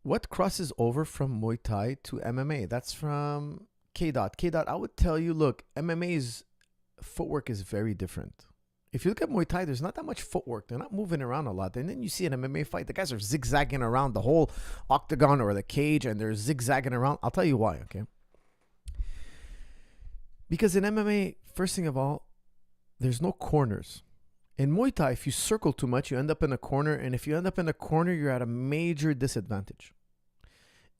what crosses over from Muay Thai to MMA? That's from K Dot. K Dot, I would tell you, look, MMA's footwork is very different. If you look at Muay Thai, there's not that much footwork. They're not moving around a lot. And then you see an MMA fight, the guys are zigzagging around the whole octagon or the cage, and they're zigzagging around. I'll tell you why, okay? Because in MMA, first thing of all, there's no corners. In Muay Thai, if you circle too much, you end up in a corner. And if you end up in a corner, you're at a major disadvantage.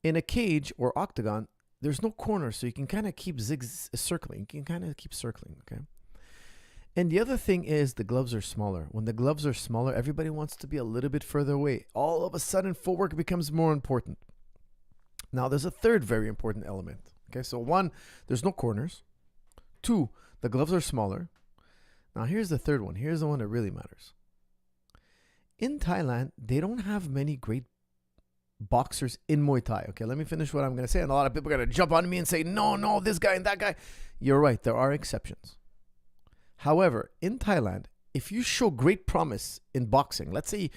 In a cage or octagon, there's no corner, so you can kind of keep circling. You can kind of keep circling, okay? And the other thing is the gloves are smaller. When the gloves are smaller, everybody wants to be a little bit further away. All of a sudden, footwork becomes more important. Now, there's a third very important element. Okay, so one, there's no corners. Two, the gloves are smaller. Now, here's the third one. Here's the one that really matters. In Thailand, they don't have many great boxers in Muay Thai. Okay, let me finish what I'm going to say. And a lot of people are going to jump on me and say, no, this guy and that guy. You're right. There are exceptions. However, in Thailand, if you show great promise in boxing, let's say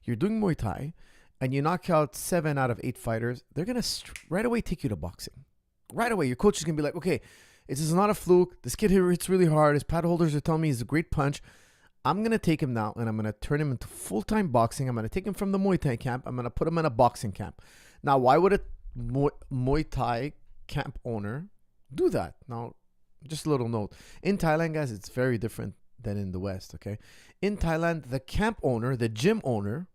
you're doing Muay Thai and you knock out 7 out of 8 fighters, they're going to right away take you to boxing. Right away, your coach is going to be like, okay, this is not a fluke. This kid here hits really hard. His pad holders are telling me he's a great punch. I'm going to take him now and I'm going to turn him into full-time boxing. I'm going to take him from the Muay Thai camp. I'm going to put him in a boxing camp. Now, why would a Muay Thai camp owner do that? Now, just a little note. In Thailand, guys, it's very different than in the West, okay? In Thailand, the camp owner, the gym owner,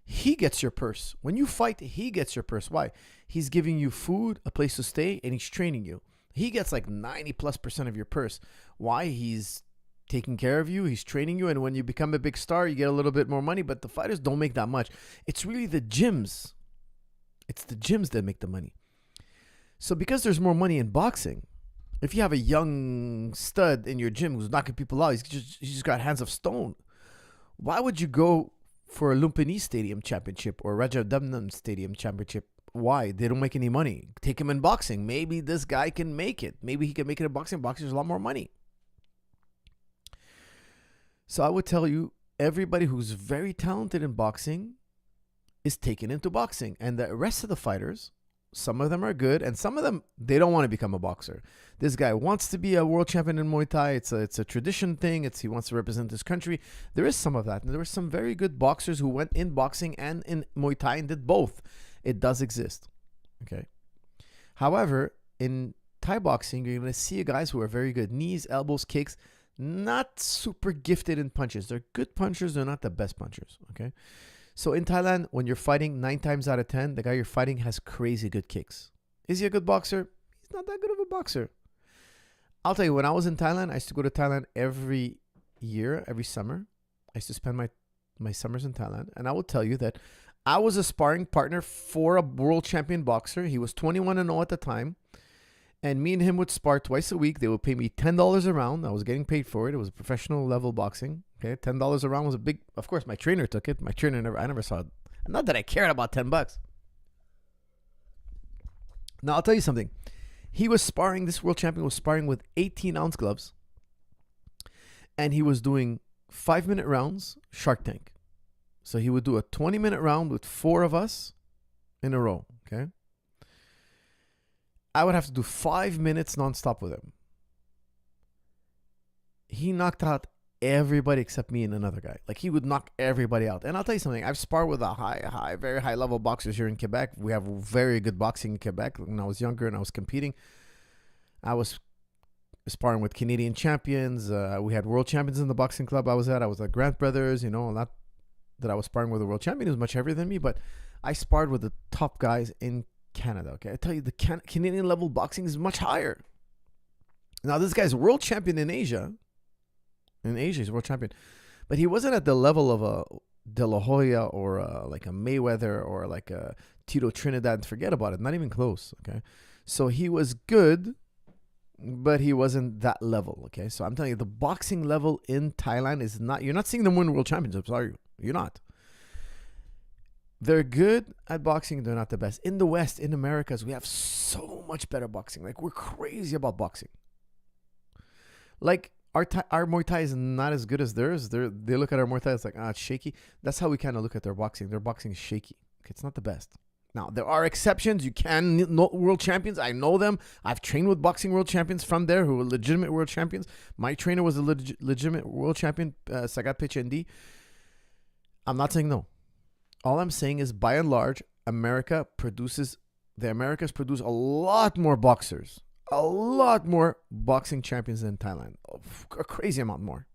he gets your purse. When you fight, he gets your purse. Why? He's giving you food, a place to stay, and he's training you. He gets like 90+% of your purse. Why? He's taking care of you. He's training you. And when you become a big star, you get a little bit more money. But the fighters don't make that much. It's really the gyms. It's the gyms that make the money. So because there's more money in boxing, if you have a young stud in your gym who's knocking people out, he's just got hands of stone. Why would you go for a Lumpini Stadium Championship or Rajadamnam Stadium Championship? Why? They don't make any money. Take him in boxing. Maybe this guy can make it. Maybe he can make it in boxing. Boxing is a lot more money. So I would tell you, everybody who's very talented in boxing is taken into boxing. And the rest of the fighters, some of them are good, and some of them, they don't want to become a boxer. This guy wants to be a world champion in Muay Thai. It's a tradition thing. He wants to represent his country. There is some of that. And there were some very good boxers who went in boxing and in Muay Thai and did both. It does exist. Okay. However, in Thai boxing, you're going to see guys who are very good. Knees, elbows, kicks, not super gifted in punches. They're good punchers. They're not the best punchers. Okay. So in Thailand, when you're fighting, 9 times out of 10, the guy you're fighting has crazy good kicks. Is he a good boxer? He's not that good of a boxer. I'll tell you, when I was in Thailand, I used to go to Thailand every year, every summer. I used to spend my summers in Thailand. And I will tell you that I was a sparring partner for a world champion boxer. He was 21-0 at the time. And me and him would spar twice a week. They would pay me $10 a round. I was getting paid for it. It was professional level boxing. Okay, $10 a round was a big. Of course, my trainer took it. My trainer I never saw it. Not that I cared about $10. Now I'll tell you something. He was sparring. This world champion was sparring with 18-ounce gloves, and he was doing 5-minute rounds. Shark Tank. So he would do a 20-minute round with 4 of us in a row. Okay. I would have to do 5 minutes nonstop with him. He knocked out everybody except me and another guy. Like, he would knock everybody out. And I'll tell you something. I've sparred with very high level boxers here in Quebec. We have very good boxing in Quebec. When I was younger and I was competing, I was sparring with Canadian champions. We had world champions in the boxing club I was at. I was at Grant Brothers, not that I was sparring with a world champion who's much heavier than me, but I sparred with the top guys in Canada. Okay, I tell you, the Canadian level boxing is much higher. Now, this guy's world champion in Asia. In Asia, he's world champion, but he wasn't at the level of a De La Hoya or like a Mayweather or like a Tito Trinidad. Forget about it. Not even close. Okay, so he was good, but he wasn't that level. Okay, so I'm telling you, the boxing level in Thailand is not. You're not seeing them win world championships, are you? You're not. They're good at boxing. They're not the best. In the West, in Americas, we have so much better boxing. Like, we're crazy about boxing. Like, our Muay Thai is not as good as theirs. They look at our Muay Thai, it's like, it's shaky. That's how we kind of look at their boxing. Their boxing is shaky. Okay, it's not the best. Now, there are exceptions. You can know world champions. I know them. I've trained with boxing world champions from there who were legitimate world champions. My trainer was a legitimate world champion, Sagat Pichendi. I'm not saying no. All I'm saying is, by and large, the Americas produce a lot more boxers, a lot more boxing champions than Thailand. A crazy amount more.